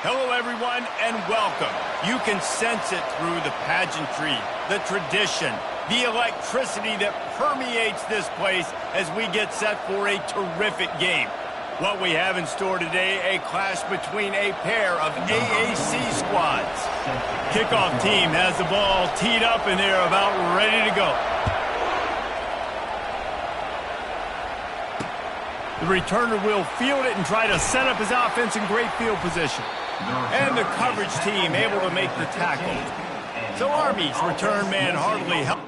Hello, everyone, and welcome. You can sense it through the pageantry, the tradition, the electricity that permeates this place as we get set for a terrific game. What we have in store today, a clash between a pair of AAC squads. Kickoff team has the ball teed up, and they're about ready to go. The returner will field it and try to set up his offense in great field position. And the coverage team able to make the tackle. So Army's return man hardly helped.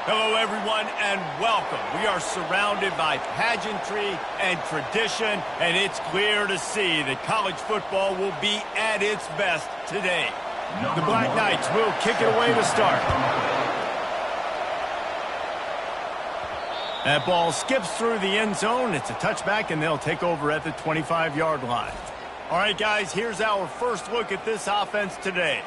Hello, everyone, and welcome. We are surrounded by pageantry and tradition, and it's clear to see that college football will be at its best today. The Black Knights will kick it away to start. That ball skips through the end zone. It's a touchback, and they'll take over at the 25-yard line. All right, guys, here's our first look at this offense today.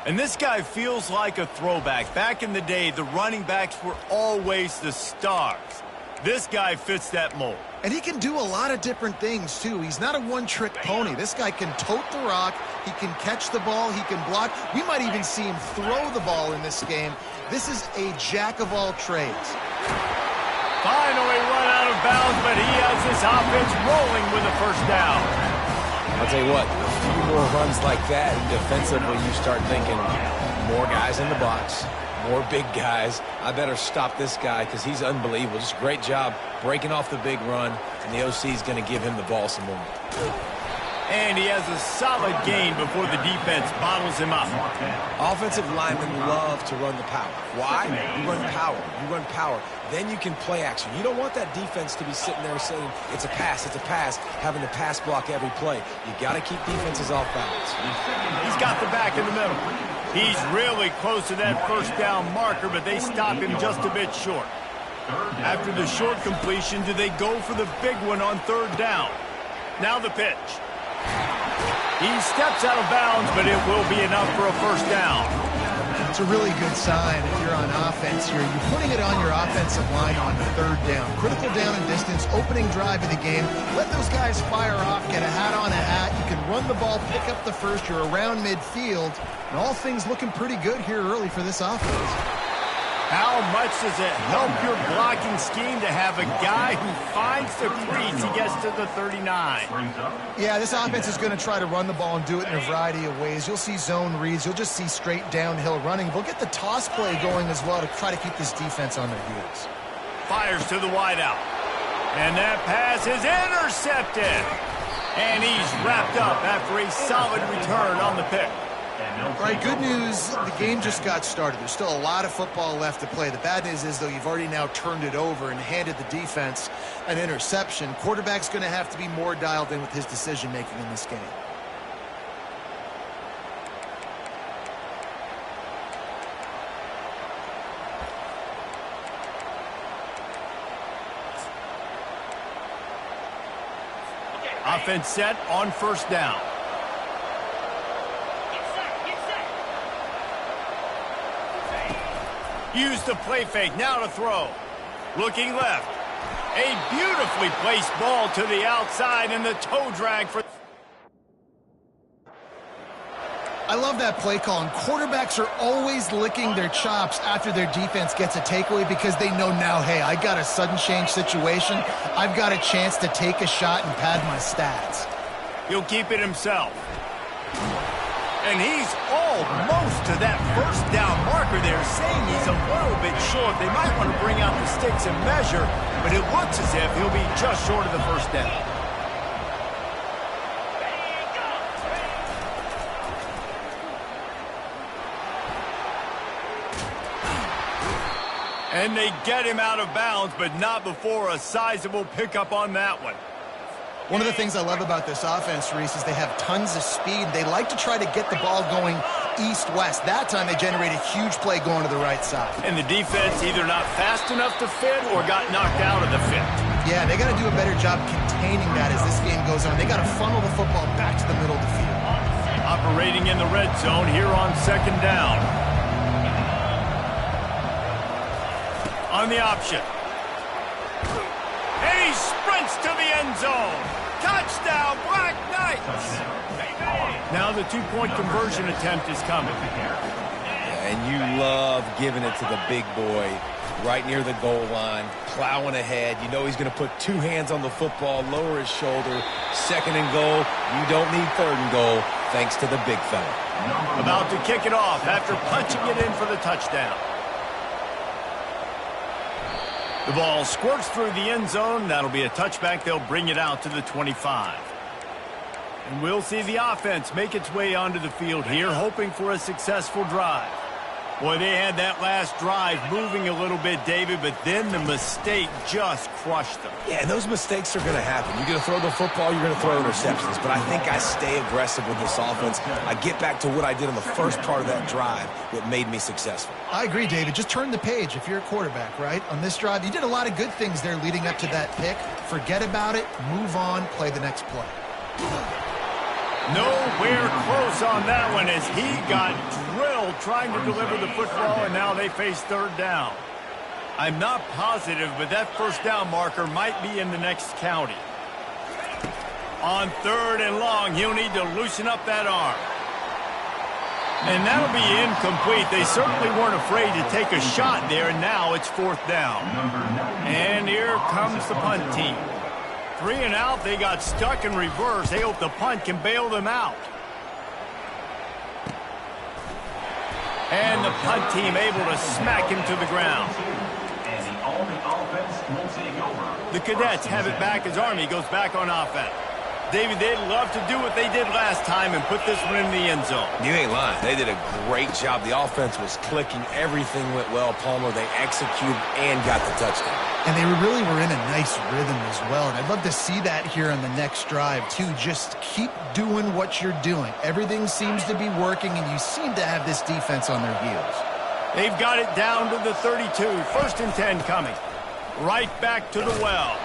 And this guy feels like a throwback. Back in the day, the running backs were always the stars. This guy fits that mold. And he can do a lot of different things, too. He's not a one-trick pony. This guy can tote the rock. He can catch the ball. He can block. We might even see him throw the ball in this game. This is a jack of all trades. Finally run out of bounds, but he has this offense rolling with a first down. I'll tell you what, a few more runs like that, defensively you start thinking more guys in the box, more big guys. I better stop this guy because he's unbelievable. Just a great job breaking off the big run, and the OC is going to give him the ball some more. And he has a solid gain before the defense bottles him up. Offensive linemen love to run the power. Why? You run power. You run power. Then you can play action. You don't want that defense to be sitting there saying, it's a pass, having to pass block every play. You got to keep defenses off balance. He's got the back in the middle. He's really close to that first down marker, but they stop him just a bit short. After the short completion, do they go for the big one on third down? Now the pitch. He steps out of bounds, but it will be enough for a first down. It's a really good sign if you're on offense here. You're putting it on your offensive line on third down. Critical down and distance, opening drive of the game. Let those guys fire off, get a hat on a hat. You can run the ball, pick up the first. You're around midfield. And all things looking pretty good here early for this offense. How much does it help your blocking scheme to have a guy who finds the crease? He gets to the 39. Yeah, this offense is going to try to run the ball and do it in a variety of ways. You'll see zone reads. You'll just see straight downhill running. They'll get the toss play going as well to try to keep this defense on their heels. Fires to the wideout. And that pass is intercepted. And he's wrapped up after a solid return on the pick. All right, good news, the game just got started. There's still a lot of football left to play. The bad news is, though, you've already now turned it over and handed the defense an interception. Quarterback's going to have to be more dialed in with his decision-making in this game. Offense set on first down. Use the play fake, now to throw. Looking left. A beautifully placed ball to the outside and the toe drag for... I love that play call, and quarterbacks are always licking their chops after their defense gets a takeaway because they know now, hey, I got a sudden change situation. I've got a chance to take a shot and pad my stats. He'll keep it himself. And he's almost to that first down marker there, saying he's a little bit short. They might want to bring out the sticks and measure, but it looks as if he'll be just short of the first down. And they get him out of bounds, but not before a sizable pickup on that one. One of the things I love about this offense, Reese, is they have tons of speed. They like to try to get the ball going east-west. That time they generate a huge play going to the right side. And the defense either not fast enough to fit or got knocked out of the fit. Yeah, they got to do a better job containing that as this game goes on. They got to funnel the football back to the middle of the field. Operating in the red zone here on second down. On the option. And he sprints to the end zone. Touchdown, Black Knights. Now the two-point conversion attempt is coming. And you love giving it to the big boy right near the goal line, plowing ahead. You know he's going to put two hands on the football, lower his shoulder. Second and goal. You don't need third and goal, thanks to the big fella. About to kick it off after punching it in for the touchdown. The ball squirts through the end zone. That'll be a touchback. They'll bring it out to the 25. And we'll see the offense make its way onto the field here, hoping for a successful drive. Boy, they had that last drive moving a little bit, David, but then the mistake just crushed them. Yeah, and those mistakes are going to happen. You're going to throw the football, you're going to throw interceptions. But I think I stay aggressive with this offense. I get back to what I did on the first part of that drive that made me successful. I agree, David. Just turn the page if you're a quarterback, right? On this drive, you did a lot of good things there leading up to that pick. Forget about it, move on, play the next play. Nowhere close on that one as he got drilled trying to deliver the football, and now they face third down. I'm not positive, but that first down marker might be in the next county. On third and long, he'll need to loosen up that arm. And that'll be incomplete. They certainly weren't afraid to take a shot there, and now it's fourth down. And here comes the punt team. 3 and out, they got stuck in reverse. They hope the punt can bail them out. And the punt team able to smack him to the ground. The Cadets have it back as Army goes back on offense. David, they'd love to do what they did last time and put this one in the end zone. You ain't lying. They did a great job. The offense was clicking. Everything went well. Palmer, they executed and got the touchdown. And they really were in a nice rhythm as well. And I'd love to see that here on the next drive, too. Just keep doing what you're doing. Everything seems to be working, and you seem to have this defense on their heels. They've got it down to the 32. First and 10 coming. Right back to the well.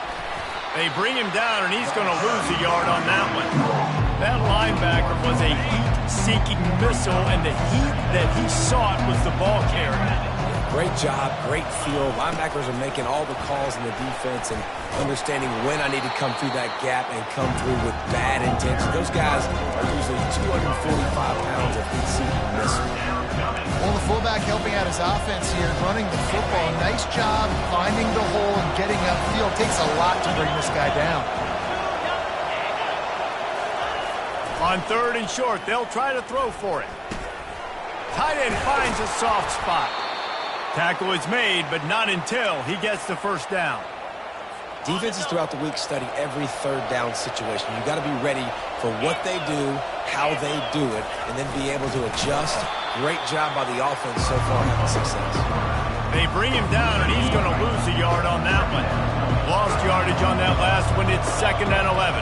They bring him down, and he's going to lose a yard on that one. That linebacker was a heat-seeking missile, and the heat that he sought was the ball carrier. Great job, great feel. Linebackers are making all the calls in the defense and understanding when I need to come through that gap and come through with bad intention. Those guys are usually 245 pounds of heat-seeking missile. Well, the fullback helping out his offense here, running the football. Nice job finding the hole and getting upfield. Takes a lot to bring this guy down. On third and short, they'll try to throw for it. Tight end finds a soft spot. Tackle is made, but not until he gets the first down. Defenses throughout the week study every third down situation. You've got to be ready for what they do, how they do it, and then be able to adjust. Great job by the offense so far having success. They bring him down, and he's going to lose a yard on that one. Lost yardage on that last one. It's second and 11.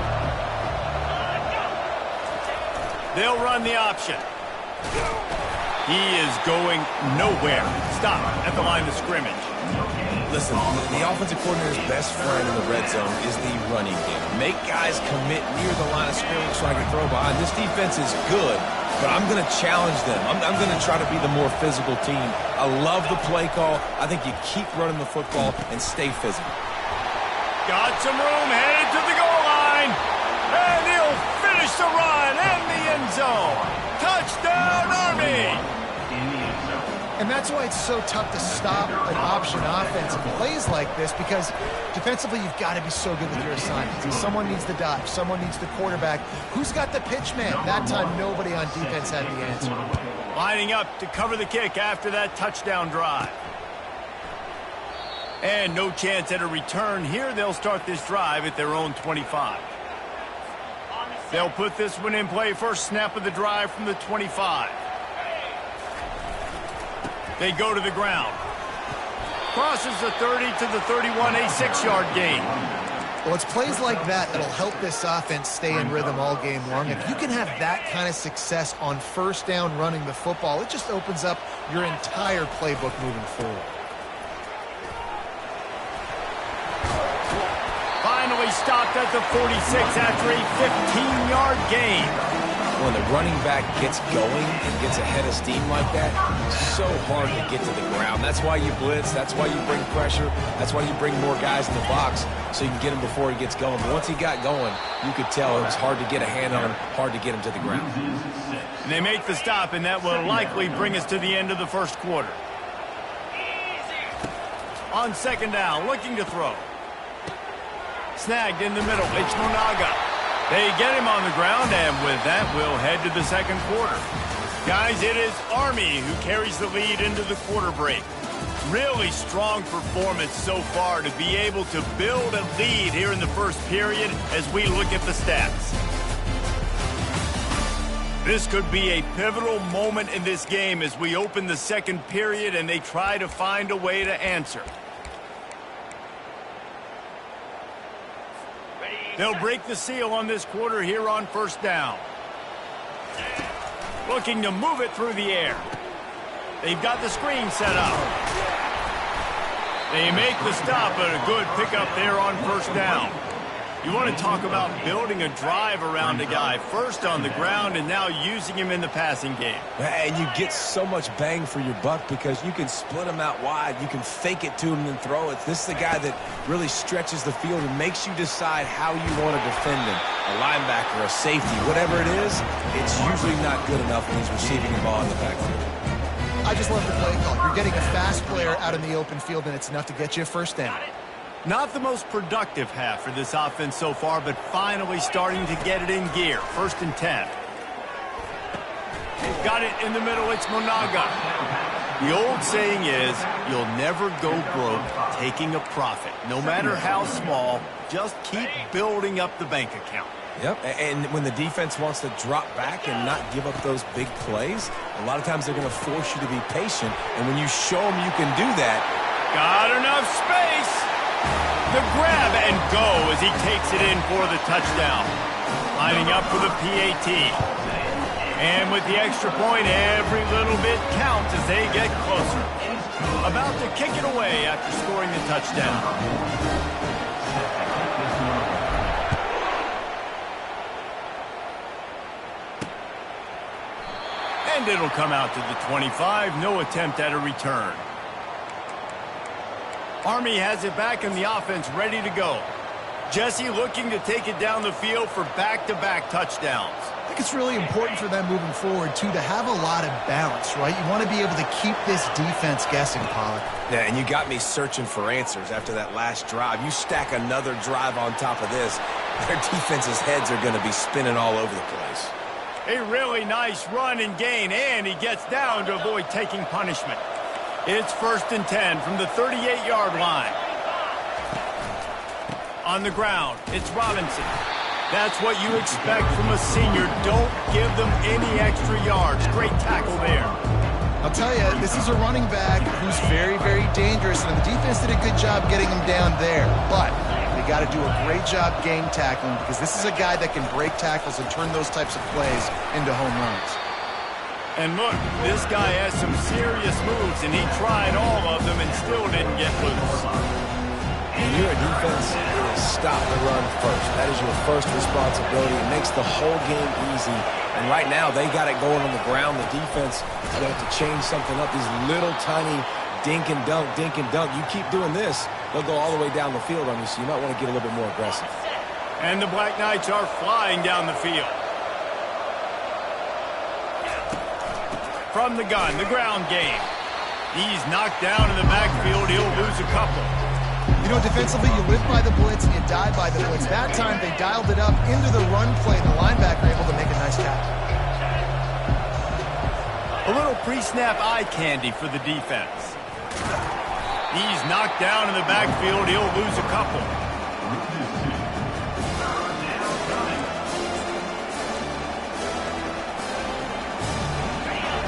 They'll run the option. He is going nowhere. Stop at the line of scrimmage. Listen, the offensive coordinator's best friend in the red zone is the running game. Make guys commit near the line of scrimmage so I can throw behind. This defense is good, but I'm going to challenge them. I'm going to try to be the more physical team. I love the play call. I think you keep running the football and stay physical. Got some room, headed to the goal line. And he'll finish the run in the end zone. Touchdown, Army! And that's why it's so tough to stop an option offense in plays like this, because defensively you've got to be so good with your assignments. Someone needs the dodge. Someone needs the quarterback. Who's got the pitch man? That time nobody on defense had the answer. Lining up to cover the kick after that touchdown drive. And no chance at a return here. They'll start this drive at their own 25. They'll put this one in play. First snap of the drive from the 25. They go to the ground. Crosses the 30 to the 31, a 6-yard gain. Well, it's plays like that that'll help this offense stay in rhythm all game long. If you can have that kind of success on first down running the football, it just opens up your entire playbook moving forward. Finally stopped at the 46 after a 15-yard gain. When the running back gets going and gets ahead of steam like that, it's so hard to get to the ground. That's why you blitz. That's why you bring pressure. That's why you bring more guys in the box so you can get him before he gets going. But once he got going, you could tell it was hard to get a hand on him, hard to get him to the ground. And they make the stop, and that will likely bring us to the end of the first quarter. On second down, looking to throw. Snagged in the middle. It's Monaga. They get him on the ground, and with that, we'll head to the second quarter. Guys, it is Army who carries the lead into the quarter break. Really strong performance so far to be able to build a lead here in the first period as we look at the stats. This could be a pivotal moment in this game as we open the second period and they try to find a way to answer. They'll break the seal on this quarter here on first down. Looking to move it through the air. They've got the screen set up. They make the stop, but a good pickup there on first down. You want to talk about building a drive around a guy. First on the ground and now using him in the passing game. And you get so much bang for your buck because you can split him out wide. You can fake it to him and throw it. This is the guy that really stretches the field and makes you decide how you want to defend him. A linebacker, a safety, whatever it is, it's usually not good enough when he's receiving the ball in the backfield. I just love the play call. You're getting a fast player out in the open field, and it's enough to get you a first down. Not the most productive half for this offense so far, but finally starting to get it in gear. First and 10. Got it in the middle. It's Monaga. The old saying is, you'll never go broke taking a profit. No matter how small, just keep building up the bank account. Yep, and when the defense wants to drop back and not give up those big plays, a lot of times they're going to force you to be patient. And when you show them you can do that. Got enough space. The grab and go as he takes it in for the touchdown. Lining up for the PAT. And with the extra point, every little bit counts as they get closer. About to kick it away after scoring the touchdown. And it'll come out to the 25. No attempt at a return. Army has it back in the offense, ready to go. Jesse looking to take it down the field for back-to-back touchdowns. I think it's really important for them moving forward, too, to have a lot of balance, right? You want to be able to keep this defense guessing, Pollard. Yeah, and you got me searching for answers after that last drive. You stack another drive on top of this, their defense's heads are going to be spinning all over the place. A really nice run and gain, and he gets down to avoid taking punishment. It's first and 10 from the 38-yard line. On the ground, it's Robinson. That's what you expect from a senior. Don't give them any extra yards. Great tackle there. I'll tell you, this is a running back who's very, very dangerous, and the defense did a good job getting him down there. But they got to do a great job game tackling because this is a guy that can break tackles and turn those types of plays into home runs. And look, this guy has some serious moves, and he tried all of them and still didn't get loose. When you're a defense, it is stop the run first. That is your first responsibility. It makes the whole game easy. And right now, they got it going on the ground. The defense is going to have to change something up. These little tiny dink and dunk, dink and dunk. You keep doing this, they'll go all the way down the field on you, so you might want to get a little bit more aggressive. And the Black Knights are flying down the field. From the gun, the ground game. He's knocked down in the backfield. He'll lose a couple. You know, defensively, you live by the blitz and you die by the blitz. That time, they dialed it up into the run play. The linebacker able to make a nice tackle. A little pre-snap eye candy for the defense. He's knocked down in the backfield. He'll lose a couple.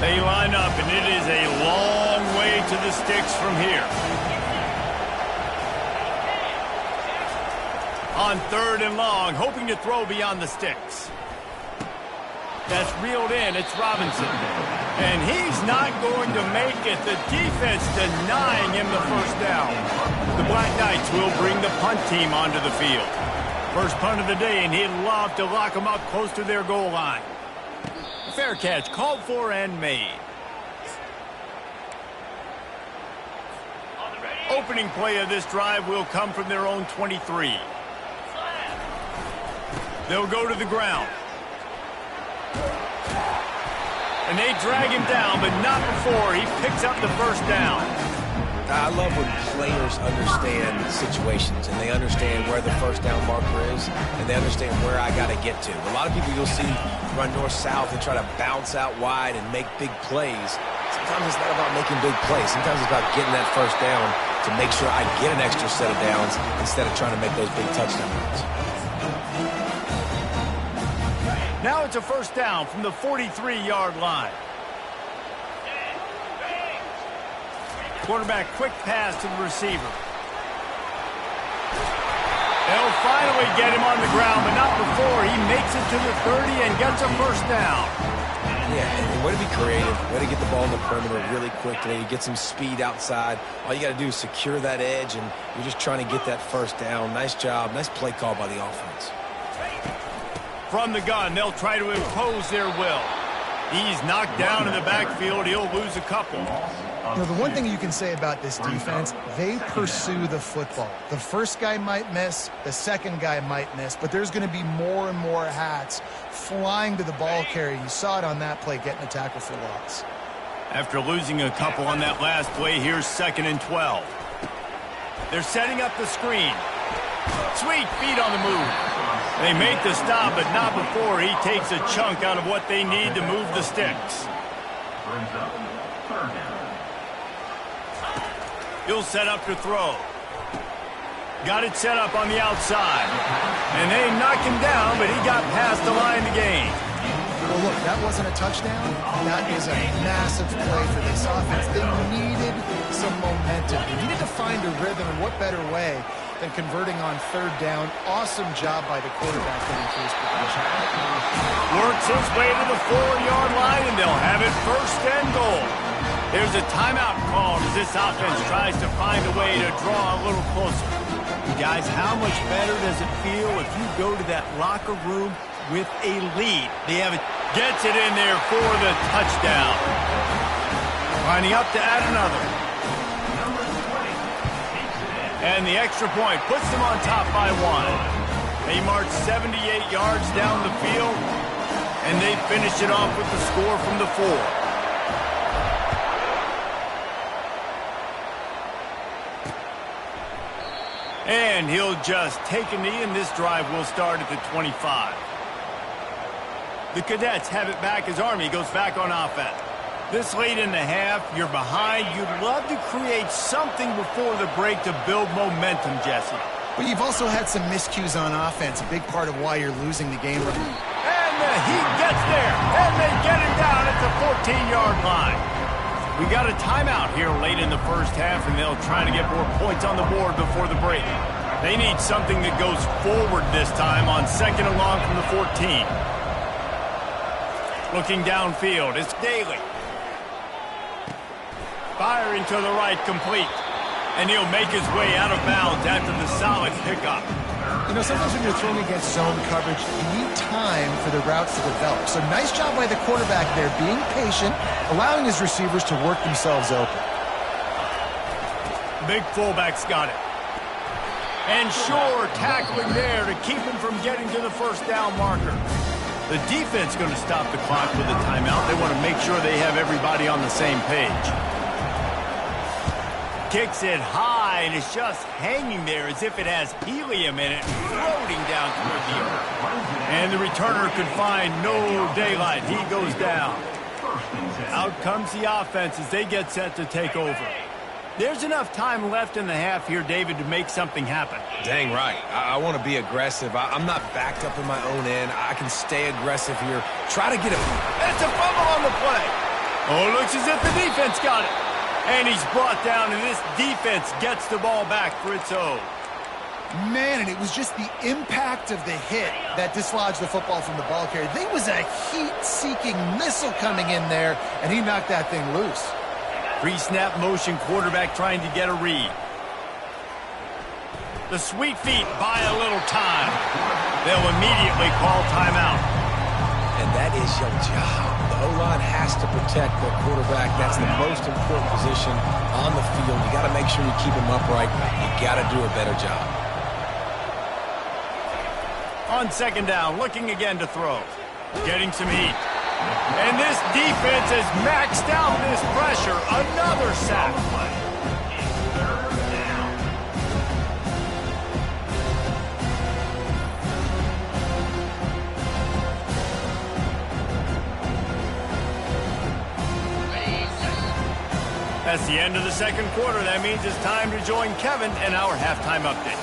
They line up, and it is a long way to the sticks from here. On 3rd and long, hoping to throw beyond the sticks. That's reeled in. It's Robinson. And he's not going to make it. The defense denying him the first down. The Black Knights will bring the punt team onto the field. First punt of the day, and he'd love to lock them up close to their goal line. Fair catch, called for and made. Opening play of this drive will come from their own 23. They'll go to the ground. And they drag him down, but not before he picks up the first down. I love when players understand situations and they understand where the first down marker is and they understand where I got to get to. A lot of people you'll see run north-south and try to bounce out wide and make big plays. Sometimes it's not about making big plays. Sometimes it's about getting that first down to make sure I get an extra set of downs instead of trying to make those big touchdown runs. Now it's a first down from the 43-yard line. Quarterback quick pass to the receiver. They'll finally get him on the ground, but not before he makes it to the 30 and gets a first down. Yeah, and way to be creative. Way to get the ball in the perimeter really quickly. Get some speed outside. All you got to do is secure that edge, and you're just trying to get that first down. Nice job. Nice play call by the offense. From the gun, they'll try to impose their will. He's knocked down in the backfield. He'll lose a couple. You know, the one thing you can say about this defense, they pursue the football. The first guy might miss, the second guy might miss, but there's going to be more and more hats flying to the ball carrier. You saw it on that play, getting a tackle for loss. After losing a couple on that last play, here's 2nd and 12. They're setting up the screen. Sweet feet on the move. They make the stop, but not before he takes a chunk out of what they need to move the sticks. He'll set up to throw. Got it set up on the outside. And they knocked him down, but he got past the line to gain. Well, look, that wasn't a touchdown. That is a massive play for this offense. They needed some momentum. They needed to find a rhythm, and what better way than converting on 3rd down. Awesome job by the quarterback getting first progression. Works his way to the 4-yard line, and they'll have it 1st and goal. There's a timeout called as this offense tries to find a way to draw a little closer. Guys, how much better does it feel if you go to that locker room with a lead? They have it, gets it in there for the touchdown. Lining up to add another. And the extra point puts them on top by 1. They march 78 yards down the field, and they finish it off with the score from the 4. And he'll just take a knee, and this drive will start at the 25. The Cadets have it back as Army goes back on offense. This late in the half, you're behind. You'd love to create something before the break to build momentum, Jesse. But you've also had some miscues on offense, a big part of why you're losing the game. And the Heat gets there, and they get him down at the 14-yard line. We got a timeout here late in the first half, and they'll try to get more points on the board before the break. They need something that goes forward this time on 2nd and long from the 14. Looking downfield, it's Daly. Firing to the right, complete. And he'll make his way out of bounds after the solid pickup. You know, sometimes when you're throwing against zone coverage, you need time for the routes to develop. So nice job by the quarterback there, being patient, allowing his receivers to work themselves open. Big fullback's got it. And sure, tackling there to keep him from getting to the first down marker. The defense going to stop the clock with a timeout. They want to make sure they have everybody on the same page. kicks it high, and it's just hanging there as if it has helium in it, floating down toward the earth. And the returner could find no daylight. He goes down. Out comes the offense as they get set to take over. There's enough time left in the half here, David, to make something happen. Dang right. I want to be aggressive. I'm not backed up in my own end. I can stay aggressive here. Try to get it. It's a fumble on the play. Oh, looks as if the defense got it. And he's brought down, and this defense gets the ball back for its own. Man, and it was just the impact of the hit that dislodged the football from the ball carrier. There was a heat-seeking missile coming in there, and he knocked that thing loose. Pre-snap motion, quarterback trying to get a read. The sweet feet buy a little time. They'll immediately call timeout. And that is your job. The O-line has to protect the quarterback. That's the most important position on the field. You got to make sure you keep him upright. You got to do a better job. On second down, looking again to throw. Getting some heat. And this defense has maxed out this pressure. Another sack. That's the end of the second quarter. That means it's time to join Kevin in our halftime update.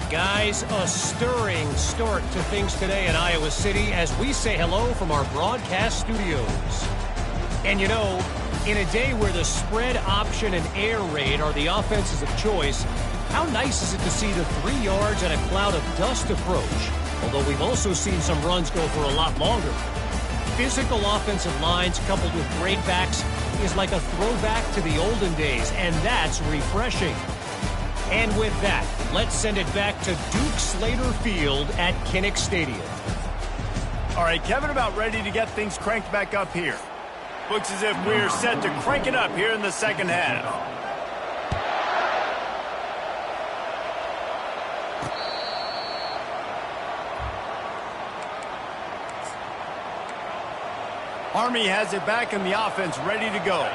Guys, a stirring start to things today in Iowa City as we say hello from our broadcast studios. And you know, in a day where the spread option and air raid are the offenses of choice, how nice is it to see the 3 yards and a cloud of dust approach? Although we've also seen some runs go for a lot longer. Physical offensive lines coupled with great backs is like a throwback to the olden days, and that's refreshing. And with that, let's send it back to Duke Slater Field at Kinnick Stadium. All right, Kevin, about ready to get things cranked back up here. Looks as if we're set to crank it up here in the second half. Army has it back in the offense, ready to go.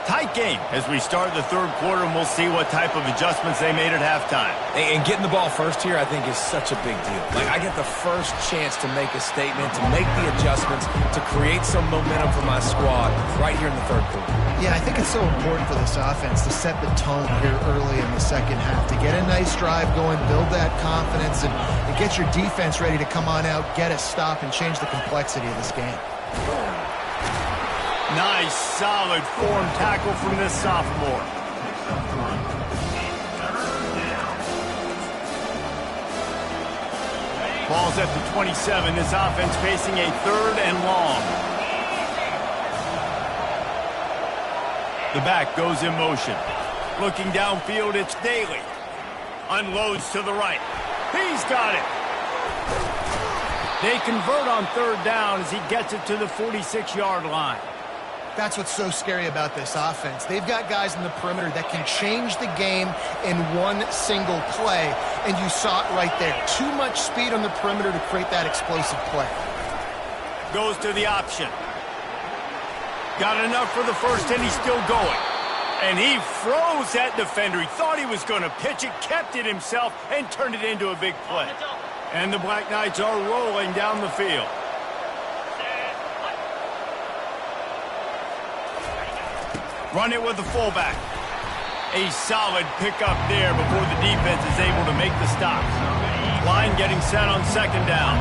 Tight game as we start the third quarter, and we'll see what type of adjustments they made at halftime. And getting the ball first here, I think, is such a big deal. Like, I get the first chance to make a statement, to make the adjustments, to create some momentum for my squad right here in the third quarter. Yeah, I think it's so important for this offense to set the tone here early in the second half, to get a nice drive going, build that confidence, and get your defense ready to come on out, get a stop, and change the complexity of this game. Nice, solid form tackle from this sophomore. Ball's at the 27. This offense facing a third and long. The back goes in motion. Looking downfield, it's Daly. Unloads to the right. He's got it. They convert on third down as he gets it to the 46-yard line. That's what's so scary about this offense. They've got guys in the perimeter that can change the game in one single play, and you saw it right there. Too much speed on the perimeter to create that explosive play. Goes to the option. Got enough for the first, and he's still going. And he froze that defender. He thought he was going to pitch it, kept it himself, and turned it into a big play. And the Black Knights are rolling down the field. Run it with the fullback. A solid pickup there before the defense is able to make the stop. Line getting set on second down.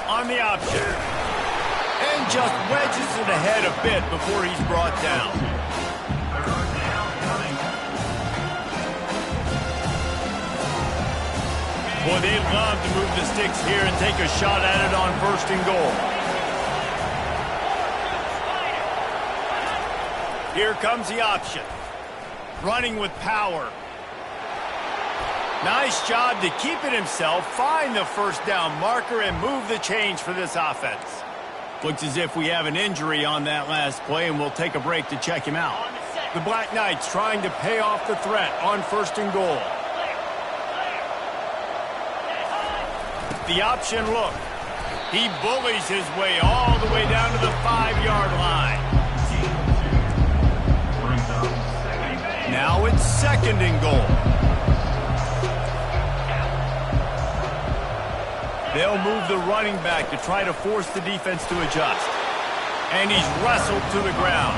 On the option. And just wedges it ahead a bit before he's brought down. Boy, they'd love to move the sticks here and take a shot at it on first and goal. Here comes the option. Running with power. Nice job to keep it himself, find the first down marker, and move the change for this offense. Looks as if we have an injury on that last play, and we'll take a break to check him out. The Black Knights trying to pay off the threat on first and goal. The option look. He bullies his way all the way down to the 5-yard line. Now it's 2nd and goal. They'll move the running back to try to force the defense to adjust. And he's wrestled to the ground.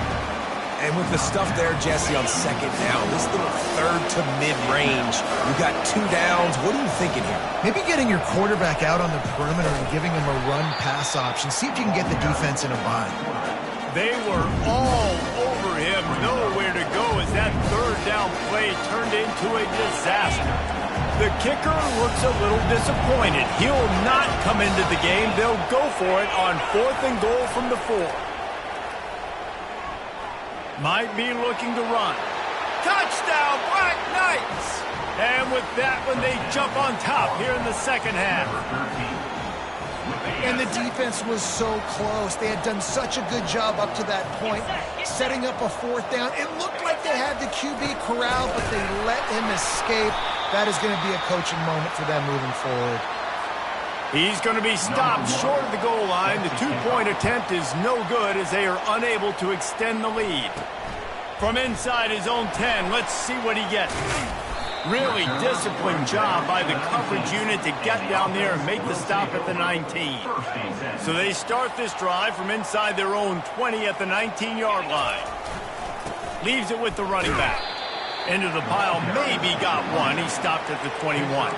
And with the stuff there, Jesse, on 2nd down, this little 3rd to mid-range, you got 2 downs. What are you thinking here? Maybe getting your quarterback out on the perimeter and giving him a run-pass option. See if you can get the defense in a bind. They were all over him, nowhere to go as that 3rd down play turned into a disaster. The kicker looks a little disappointed. He'll not come into the game. They'll go for it on 4th and goal from the 4. Might be looking to run. Touchdown, Black Knights! And with that one, they jump on top here in the 2nd half. And the defense was so close. They had done such a good job up to that point, setting up a 4th down. It looked like they had the QB corralled, but they let him escape. That is going to be a coaching moment for them moving forward. He's going to be stopped short of the goal line. The 2-point attempt is no good as they are unable to extend the lead. From inside his own 10, let's see what he gets. Really disciplined job by the coverage unit to get down there and make the stop at the 19. So they start this drive from inside their own 20 at the 19-yard line. Leaves it with the running back. Into the pile, maybe got one. He stopped at the 21.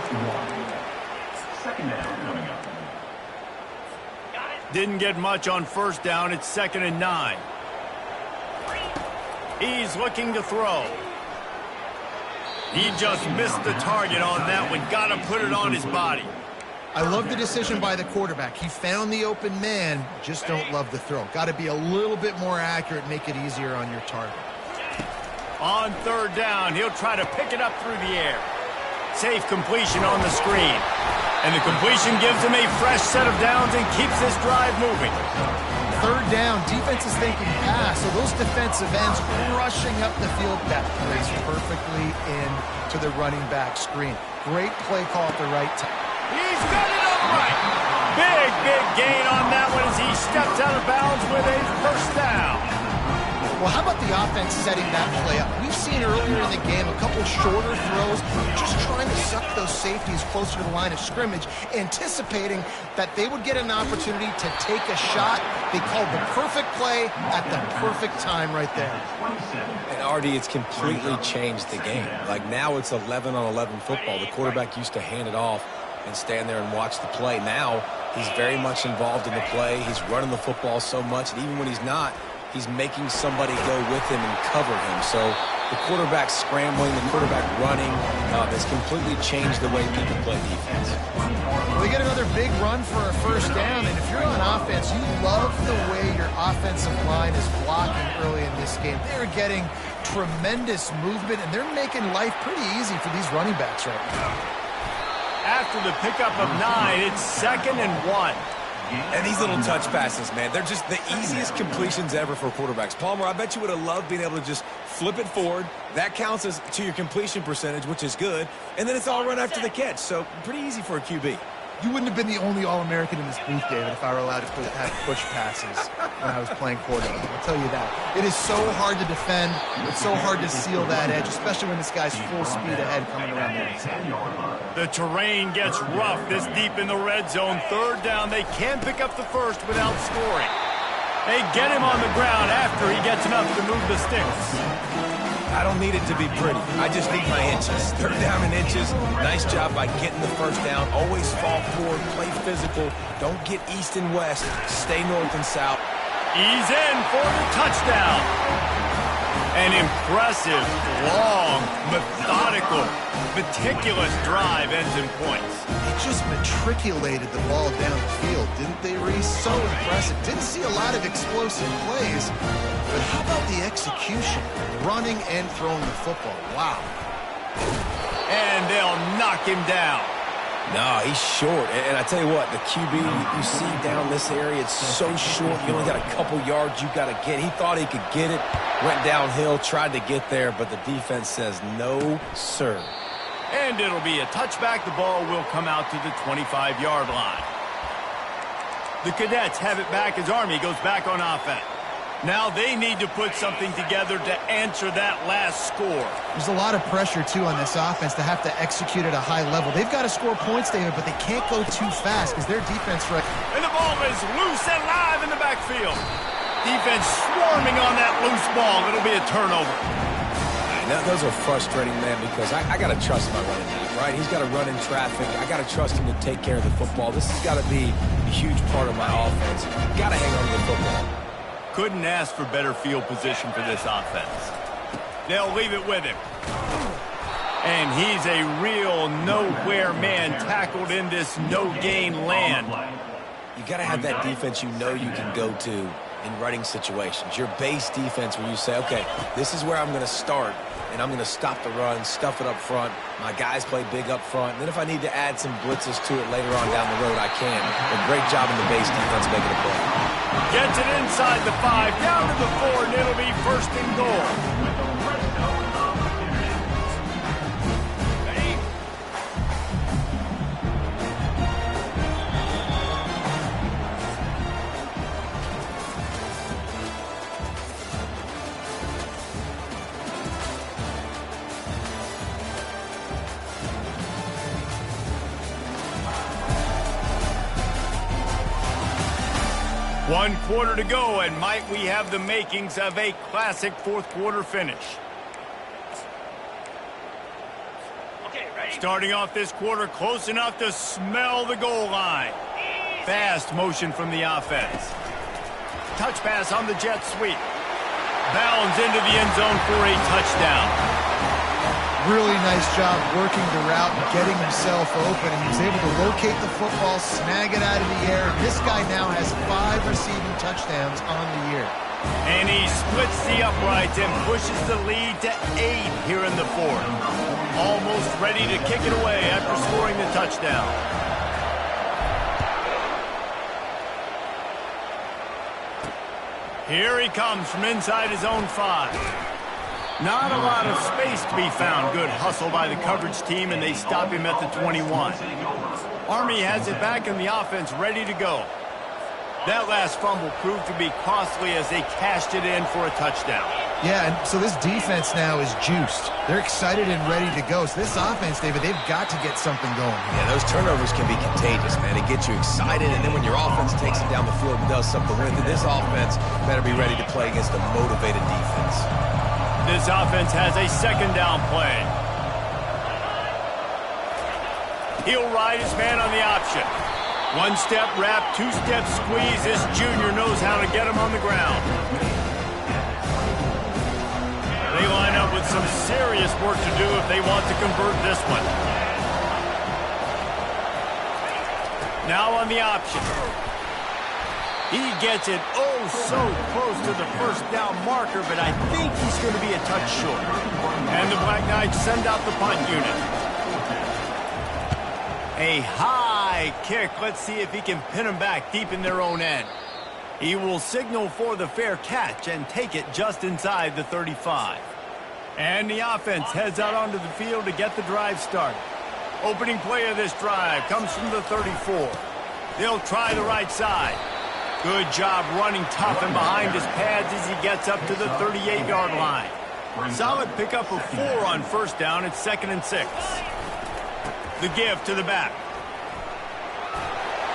Didn't get much on 1st down. It's 2nd and 9. He's looking to throw. He just missed the target on that one. Got to put it on his body. I love the decision by the quarterback. He found the open man. Just don't love the throw. Got to be a little bit more accurate, make it easier on your target. On 3rd down, he'll try to pick it up through the air. Safe completion on the screen. And the completion gives him a fresh set of downs and keeps this drive moving. 3rd down, defense is thinking pass, so those defensive ends rushing up the field. That plays perfectly into the running back screen. Great play call at the right time. He's got it upright. Big gain on that one as he steps out of bounds with a 1st down. Well, how about the offense setting that play up? We've seen earlier in the game a couple shorter throws, just trying to suck those safeties closer to the line of scrimmage, anticipating that they would get an opportunity to take a shot. They called the perfect play at the perfect time right there. And Artie, it's completely changed the game. Like now it's 11-on-11 football. The quarterback used to hand it off and stand there and watch the play. Now he's very much involved in the play. He's running the football so much, and even when he's not, he's making somebody go with him and cover him. So the quarterback scrambling, the quarterback running has completely changed the way people play defense. We get another big run for a 1st down, and if you're on offense, you love the way your offensive line is blocking early in this game. They're getting tremendous movement, and they're making life pretty easy for these running backs right now. After the pickup of 9, it's 2nd and 1. And these little touch passes, man, they're just the easiest completions ever for quarterbacks. Palmer, I bet you would have loved being able to just flip it forward. That counts as to your completion percentage, which is good. And then it's all run after the catch, so pretty easy for a QB. You wouldn't have been the only All-American in this booth, David, if I were allowed to have push passes when I was playing quarterback. I'll tell you that. It is so hard to defend. It's so hard to seal that edge, especially when this guy's full speed ahead coming around the inside. The terrain gets rough this deep in the red zone. 3rd down, they can pick up the 1st without scoring. They get him on the ground after he gets enough to move the sticks. I don't need it to be pretty. I just need my inches. 3rd down in inches. Nice job by getting the 1st down. Always fall forward, play physical. Don't get east and west. Stay north and south. He's in for the touchdown. An impressive, long, methodical, meticulous drive ends in points. They just matriculated the ball down the field, didn't they, Reese? So impressive. Didn't see a lot of explosive plays, but how about the execution? Running and throwing the football. Wow. And they'll knock him down. No, he's short. And I tell you what, the QB you see down this area, it's so short. You only got a couple yards you got to get. He thought he could get it, went downhill, tried to get there, but the defense says no, sir. And it'll be a touchback. The ball will come out to the 25-yard line. The Cadets have it back as Army goes back on offense. Now they need to put something together to answer that last score. There's a lot of pressure, too, on this offense to have to execute at a high level. They've got to score points, David, but they can't go too fast because their defense... And the ball is loose and live in the backfield. Defense swarming on that loose ball. It'll be a turnover. Now, those are frustrating, man, because I got to trust my running back, right? He's got to run in traffic. I got to trust him to take care of the football. This has got to be a huge part of my offense. Got to hang on to the football. Couldn't ask for better field position for this offense. They'll leave it with him. And he's a real nowhere man tackled in this no-gain land. You got to have that defense you know you can go to in running situations. Your base defense where you say, okay, this is where I'm going to start, and I'm going to stop the run, stuff it up front. My guys play big up front. And then if I need to add some blitzes to it later on down the road, I can. But great job in the base defense making a play. Gets it inside the 5, down to the 4, and it'll be first and goal. One quarter to go, and might we have the makings of a classic fourth quarter finish. Okay, ready? Starting off this quarter close enough to smell the goal line. Fast motion from the offense. Touch pass on the jet sweep. Bounds into the end zone for a touchdown. Really nice job working the route and getting himself open, and he was able to locate the football, snag it out of the air. This guy now has 5 receiving touchdowns on the year. And he splits the uprights and pushes the lead to 8 here in the fourth. Almost ready to kick it away after scoring the touchdown. Here he comes from inside his own 5. Not a lot of space to be found. Good hustle by the coverage team, and they stop him at the 21. Army has it back in the offense, ready to go. That last fumble proved to be costly as they cashed it in for a touchdown. Yeah, and so this defense now is juiced. They're excited and ready to go. So this offense, David, they've got to get something going. Yeah, those turnovers can be contagious, man. It gets you excited, and then when your offense takes it down the field and does something with it, this offense better be ready to play against a motivated defense. This offense has a second down play. He'll ride his man on the option. One-step wrap, two-step squeeze. This junior knows how to get him on the ground. They line up with some serious work to do if they want to convert this one. Now on the option. He gets it so close to the first down marker, but I think he's going to be a touch short. And the Black Knights send out the punt unit. A high kick. Let's see if he can pin them back deep in their own end. He will signal for the fair catch and take it just inside the 35. And the offense heads out onto the field to get the drive started. Opening play of this drive comes from the 34. They'll try the right side. Good job running tough and behind his pads as he gets up to the 38-yard line. Solid pickup of 4 on first down. It's 2nd and 6. The give to the back.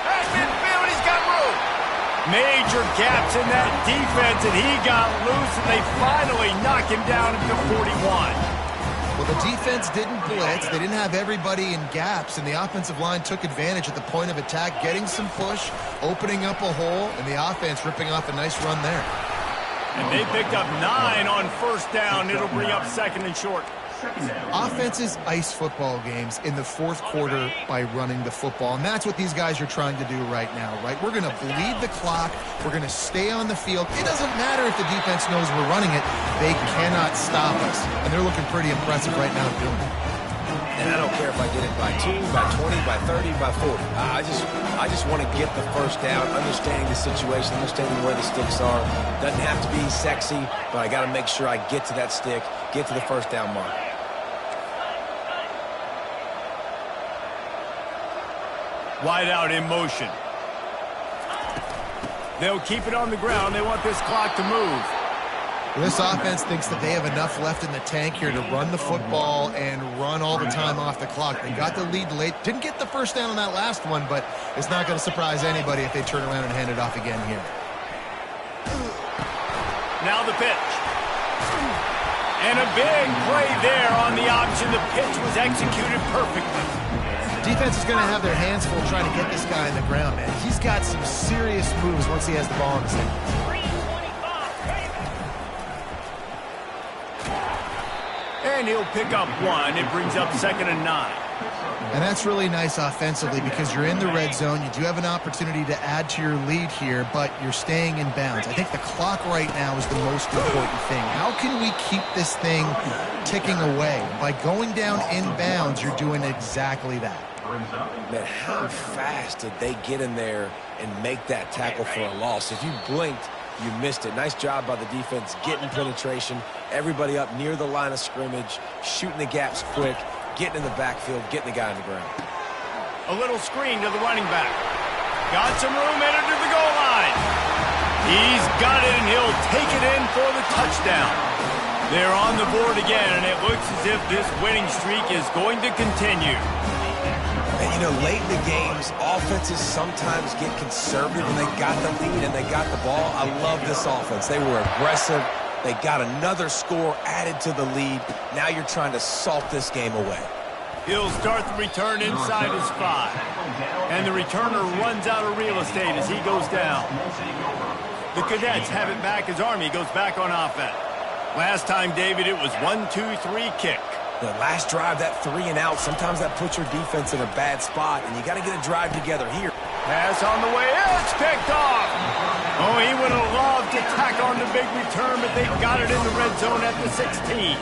At midfield, he's got room. Major gaps in that defense, and he got loose, and they finally knock him down at the 41. Well, the defense didn't blitz. They didn't have everybody in gaps, and the offensive line took advantage at the point of attack, getting some push, opening up a hole, and the offense ripping off a nice run there. And they picked up 9 on first down. It'll bring up 2nd and short. Offenses ice football games in the fourth quarter by running the football, and that's what these guys are trying to do right now, right? We're going to bleed the clock. We're going to stay on the field. It doesn't matter if the defense knows we're running it. They cannot stop us, and they're looking pretty impressive right now doing it. And I don't care if I get it by 2, by 20, by 30, by 40. I just want to get the first down, understanding the situation, understanding where the sticks are. Doesn't have to be sexy, but I got to make sure I get to that stick, get to the first down mark. Wide out in motion. They'll keep it on the ground. They want this clock to move. This offense thinks that they have enough left in the tank here to run the football and run all the time off the clock. They got the lead late. Didn't get the first down on that last one, but it's not going to surprise anybody if they turn around and hand it off again here. Now the pitch. And a big play there on the option. The pitch was executed perfectly. Defense is going to have their hands full trying to get this guy in the ground, man. He's got some serious moves once he has the ball in his hands. And he'll pick up one. It brings up 2nd and 9. And that's really nice offensively because you're in the red zone. You do have an opportunity to add to your lead here, but you're staying in bounds. I think the clock right now is the most important thing. How can we keep this thing ticking away? By going down in bounds, you're doing exactly that. Man, how fast did they get in there and make that tackle for a loss? If you blinked, you missed it. Nice job by the defense getting penetration. Everybody up near the line of scrimmage, shooting the gaps quick, getting in the backfield, getting the guy on the ground. A little screen to the running back. Got some room headed to the goal line. He's got it, and he'll take it in for the touchdown. They're on the board again, and it looks as if this winning streak is going to continue. And, you know, late in the games, offenses sometimes get conservative when they got the lead and they got the ball. I love this offense. They were aggressive. They got another score added to the lead. Now you're trying to salt this game away. He'll start the return inside his 5. And the returner runs out of real estate as he goes down. The Cadets have it back as Army goes back on offense. Last time, David, it was 1-2-3 kick. The last drive, that 3 and out, sometimes that puts your defense in a bad spot, and you got to get a drive together here. Pass on the way. It's picked off. Oh, he would have loved to tack on the big return, but they got it in the red zone at the 16.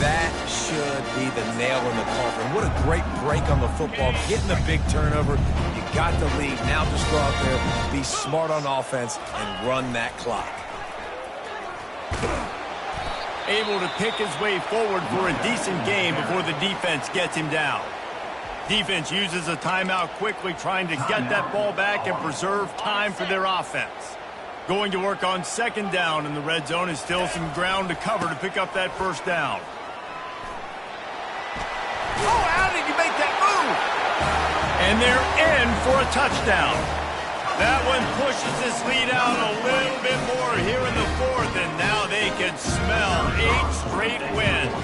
That should be the nail in the coffin. What a great break on the football, getting a big turnover. You got the lead. Now just go out there, be smart on offense, and run that clock. Able to pick his way forward for a decent game before the defense gets him down. Defense uses a timeout quickly, trying to get that ball back and preserve time for their offense. Going to work on 2nd down in the red zone is still some ground to cover to pick up that 1st down. Oh, how did you make that move? And they're in for a touchdown. That one pushes this lead out a little bit more here in the 4th, and now they can smell 8 straight wins.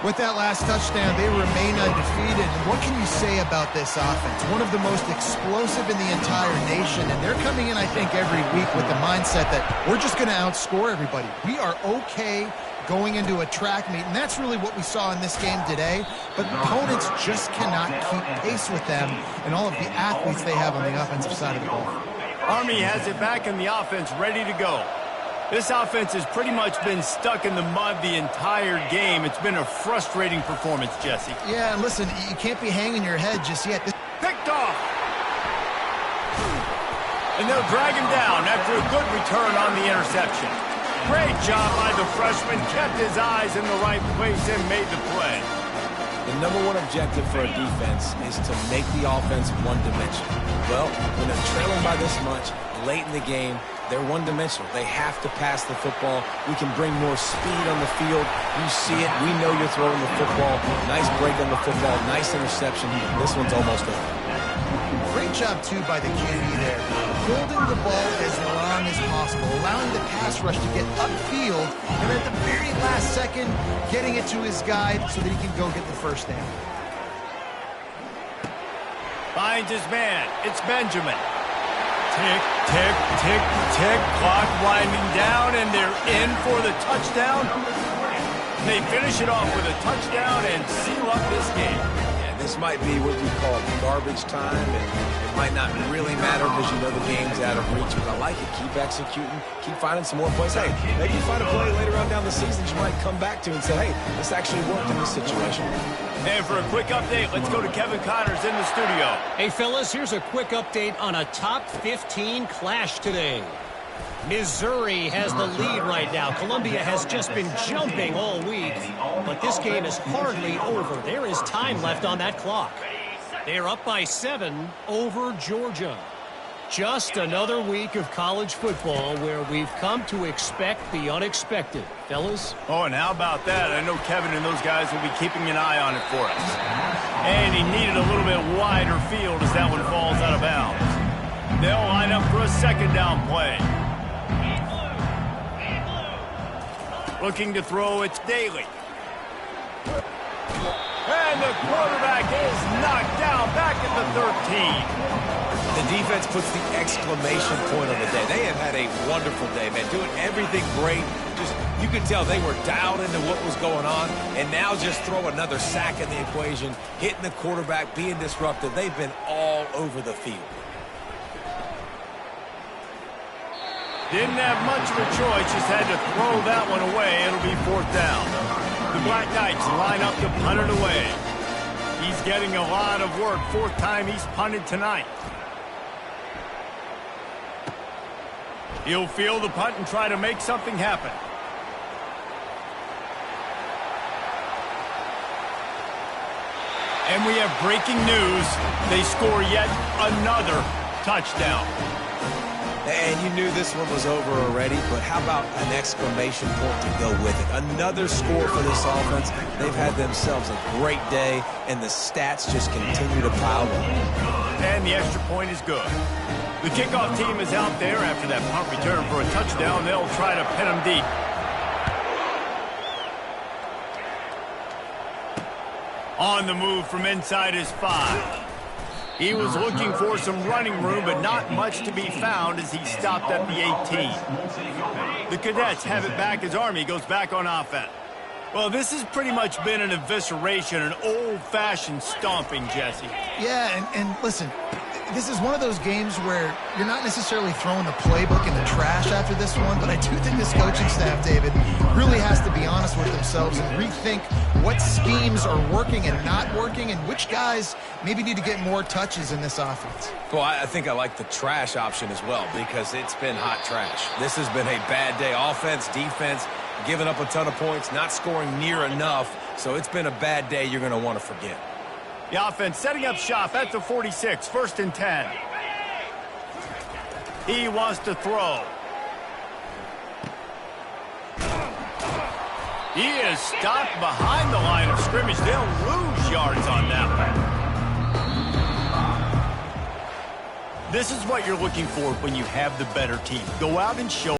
With that last touchdown, they remain undefeated. And what can you say about this offense? One of the most explosive in the entire nation, and they're coming in, I think, every week with the mindset that we're just going to outscore everybody. We are okay going into a track meet, and that's really what we saw in this game today. But opponents just cannot keep pace with them and all of the athletes they have on the offensive side of the ball. Army has it back in the offense, ready to go. This offense has pretty much been stuck in the mud the entire game. It's been a frustrating performance, Jesse. Yeah, and listen, you can't be hanging your head just yet. Picked off. And they'll drag him down after a good return on the interception. Great job by the freshman. Kept his eyes in the right place and made the play. The #1 objective for a defense is to make the offense one-dimensional. Well, when they're trailing by this much, late in the game, they're one-dimensional. They have to pass the football. We can bring more speed on the field. You see it. We know you're throwing the football. Nice break on the football. Nice interception. This one's almost over. Great job, too, by the QB there. Holding the ball as long as possible, allowing the pass rush to get upfield, and at the very last second, getting it to his guy so that he can go get the 1st down. Finds his man. It's Benjamin. Tick, tick, tick, tick. Clock winding down, and they're in for the touchdown. They finish it off with a touchdown and seal up this game. This might be what we call garbage time, and it might not really matter because you know the game's out of reach, but I like it. Keep executing, keep finding some more plays. Hey, maybe you find a play later on down the season you might come back to and say, hey, this actually worked in this situation. And for a quick update, let's go to Kevin Connors in the studio. Hey, fellas, here's a quick update on a top 15 clash today. Missouri has the lead right now. Columbia has just been jumping all week, but this game is hardly over. There is time left on that clock. They're up by 7 over Georgia. Just another week of college football where we've come to expect the unexpected. Fellas? Oh, and how about that? I know Kevin and those guys will be keeping an eye on it for us. And he needed a little bit wider field as that one falls out of bounds. They'll line up for a second down play. Looking to throw, it's Daly. And the quarterback is knocked down back at the 13. The defense puts the exclamation point on the day. They have had a wonderful day, man, doing everything great. Just, you could tell they were dialed into what was going on, and now just throw another sack in the equation, hitting the quarterback, being disruptive. They've been all over the field. Didn't have much of a choice, just had to throw that one away. It'll be 4th down. The Black Knights line up to punt it away. He's getting a lot of work. 4th time he's punted tonight. He'll field the punt and try to make something happen. And we have breaking news. They score yet another touchdown. And you knew this one was over already, but how about an exclamation point to go with it? Another score for this offense. They've had themselves a great day, and the stats just continue to pile up. And the extra point is good. The kickoff team is out there after that punt return for a touchdown. They'll try to pin them deep. On the move from inside his 5. He was looking for some running room, but not much to be found as he stopped at the 18. The Cadets have it back as Army goes back on offense. Well, this has pretty much been an evisceration, an old-fashioned stomping, Jesse. Yeah, and listen, this is one of those games where you're not necessarily throwing the playbook in the trash after this one, but I do think this coaching staff, David, really has to be honest with themselves and rethink what schemes are working and not working and which guys maybe need to get more touches in this offense. Well, I think I like the trash option as well because it's been hot trash. This has been a bad day. Offense, defense, giving up a ton of points, not scoring near enough. So it's been a bad day you're going to want to forget. The offense setting up shop at the 46, 1st and 10. He wants to throw. He is stopped behind the line of scrimmage. They'll lose yards on that one. This is what you're looking for when you have the better team. Go out and show